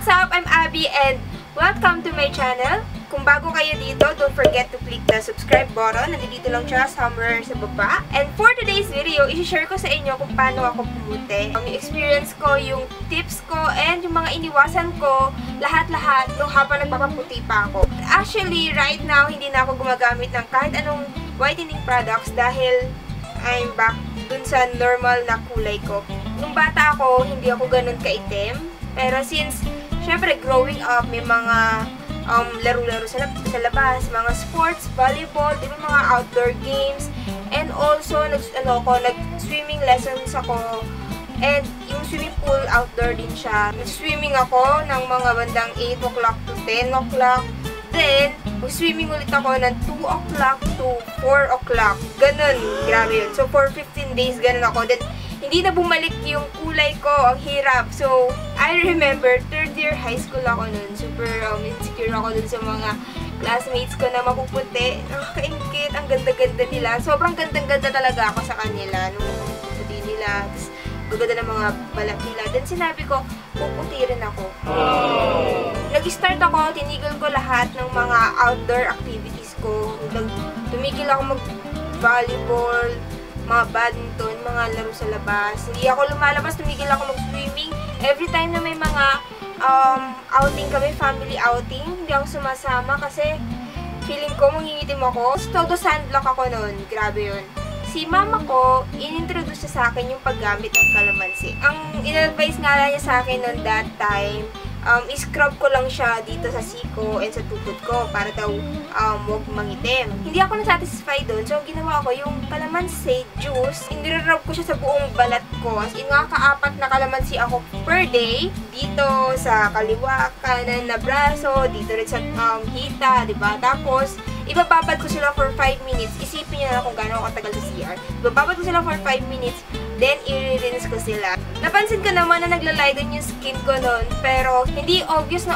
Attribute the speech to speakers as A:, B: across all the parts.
A: What's up? I'm Abby and welcome to my channel. Kung bago kayo dito, don't forget to click the subscribe button. Nandito lang siya somewhere sa baba. And for today's video, i-share ko sa inyo kung paano ako pumuti. Yung experience ko, yung tips ko, and yung mga iniwasan ko, lahat-lahat nung habang nagpapaputi pa ako. Actually, right now, hindi na ako gumagamit ng kahit anong whitening products dahil I'm back dun sa normal na kulay ko. Nung bata ako, hindi ako ganun kaitim. Pero since, syempre, growing up, may mga laro-laro sa labas, mga sports, volleyball, di ba, mga outdoor games, and also, nag-swimming lessons ako, and yung swimming pool, outdoor din siya. Nag-swimming ako ng mga bandang 8 o'clock to 10 o'clock, then, mag-swimming ulit ako ng 2 o'clock to 4 o'clock. Ganun, grabe yun. So, for 15 days, ganun ako. Then, hindi na bumalik yung kulay ko, ang hirap. So, I remember, third year high school ako nun. Super insecure ako dun sa mga classmates ko na mapuputi. Nakakaingkit, ang ganda-ganda nila. Sobrang gandang-ganda talaga ako sa kanila. Nung puti nila, tapos gaganda ng mga balat nila. Then sinabi ko, puputi rin ako. Nag-start ako, tinigil ko lahat ng mga outdoor activities ko. Tumigil ako mag-volleyball, mga badminton, mga laro sa labas. Hindi ako lumalabas, tumigil ako mag-swimming. Every time na may mga outing kami, family outing, hindi ako sumasama kasi feeling ko mangingitim ako. Todo sunblock ako noon. Grabe yun. Si mama ko, inintroduce sa akin yung paggamit ng kalamansi. Ang in-advise nga lang niya sa akin noon that time, i-scrub ko lang siya dito sa siko and sa tukod ko para daw huwag mangitim. Hindi ako na-satisfy doon. So, ginawa ko yung kalamansi juice. Inirarub ko siya sa buong balat ko. As in, ka-apat na kalamansi ako per day. Dito sa kaliwa, kanan na braso, dito rin sa hita, diba? Tapos, ibababad ko sila for 5 minutes. Isipin niyo na kung gaano katagal sa CR. Ibababad ko sila for 5 minutes. Then, i-rinse ko sila. Napansin ko naman na nagla-lighten yung skin ko noon. Pero, hindi obvious na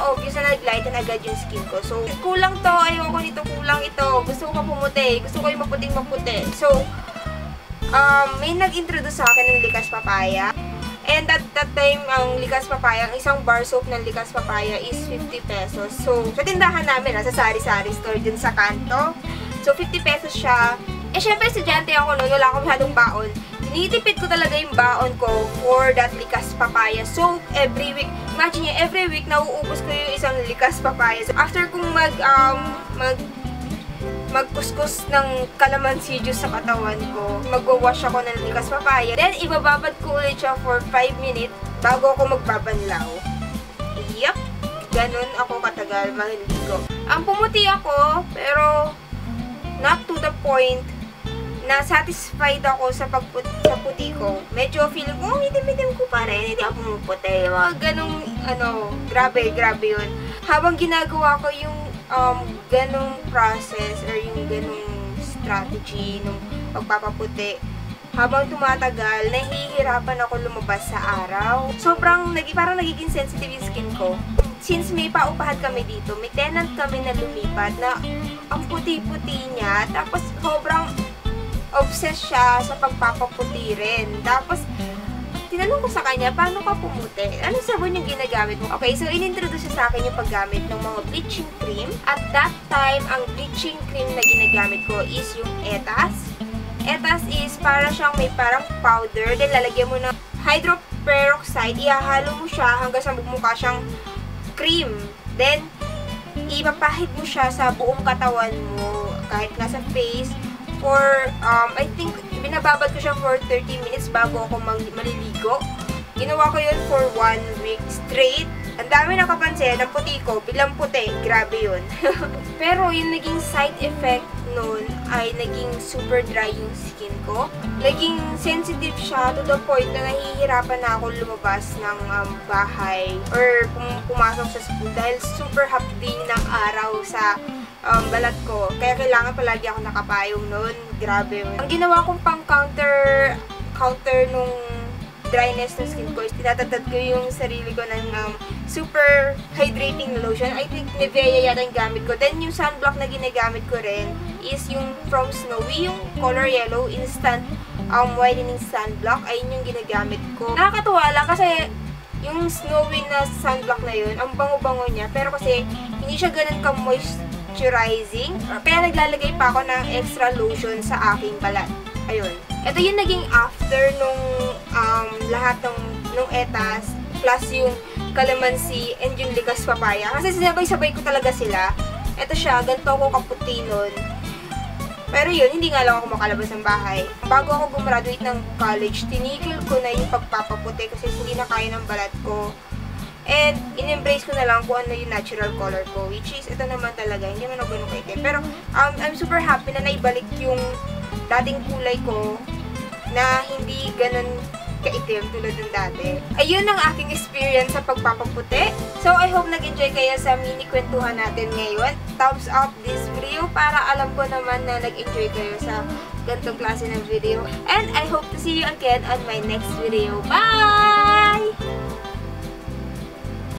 A: nag-lighten agad yung skin ko. So, kulang to. Ayoko nito. Kulang ito. Gusto ko maputi. Gusto ko yung maputing-maputi. So, may nag-introduce sa akin ng likas papaya. And that time, ang likas papaya, ang isang bar soap ng likas papaya is 50 pesos. So, sa tindahan namin, sa sari-sari store din sa kanto. So, 50 pesos siya. Eh, syempre, estudyante ako noon. Wala akong masyadong baon. Tinitipid ko talaga yung baon ko for that likas papaya. So, every week, imagine nyo, every week, nauubos ko yung isang likas papaya. So, after kong magkuskus ng calamansi juice sa katawan ko, magwawash ako ng likas papaya. Then, ibababad ko ulit siya for 5 minutes bago ako magbabanlaw. Yup! Ganun ako katagal maliligo. Pumuti ako, pero not to the point na satisfied ako sa puti ko. Medyo feel ko, itim-itim ko pa rin, hindi ako pumuputi. Mga ganong, grabe yun. Habang ginagawa ko yung ganong process or yung ganong strategy nung pagpapaputi, habang tumatagal, nahihirapan ako lumabas sa araw. Parang nagiging sensitive yung skin ko. Since may paupahan kami dito, may tenant kami na lumipat na ang puti-puti niya, tapos sobrang obsessed siya sa pagpapaputi rin. Tapos, tinanong ko sa kanya, paano ka pumuti? Anong sabon yung ginagamit mo? Okay, so inintroduce sa akin yung paggamit ng mga bleaching cream. At that time, ang bleaching cream na ginagamit ko is yung Etas. Etas is para siyang may parang powder. Then, lalagyan mo ng hydroperoxide. Ihahalo mo siya hanggang sa magmukha siyang cream. Then, ipapahid mo siya sa buong katawan mo. Kahit nasa face. For, I think, binababad ko siya for 30 minutes bago ako maliligo. Ginawa ko yun for 1 week straight. Ang dami nakapansin, ang puti ko, bilang puti, grabe yun. Pero yung naging side effect nun ay naging super dry yung skin ko. Naging sensitive siya to the point na nahihirapan na ako lumabas ng bahay or pumasok sa school dahil super hapdi ng araw sa balat ko. Kaya kailangan palagi ako nakapayong noon. Grabe yun. Ang ginawa kong pang counter nung dryness ng skin ko is tinatatad ko yung sarili ko ng super hydrating lotion. I think Nivea yata yung gamit ko. Then yung sunblock na ginagamit ko rin is yung from Snowy, yung color yellow instant whitening sunblock. Ayun yung ginagamit ko. Nakakatuwa lang kasi yung snowy na sunblock na yun, ang bango-bango niya. Pero kasi, hindi siya ganun ka-moisturizing. Kaya naglalagay pa ako ng extra lotion sa aking balat. Ayun. Ito yung naging after nung lahat nung etas, plus yung calamansi and yung likas papaya. Kasi sinabay-sabay ko talaga sila. Ito siya, ganito ako kaputi nun. Pero yun, hindi nga lang ako makalabas ng bahay. Bago ako gumraduate ng college, tinigil ko na yung pagpapaputi kasi hindi na kaya ng balat ko. And, in-embrace ko na lang kung ano yung natural color ko. Which is, ito naman talaga, hindi man ako ganun kaitim. Pero, I'm super happy na naibalik yung dating kulay ko na hindi ganun kaitim tulad ng dati. Ayun ang aking experience sa pagpapaputi. So, I hope nag-enjoy kayo sa mini kwentuhan natin ngayon. Thumbs up this video para alam ko naman na nag-enjoy kayo sa ganitong klase ng video. And I hope to see you again on my next video. Bye!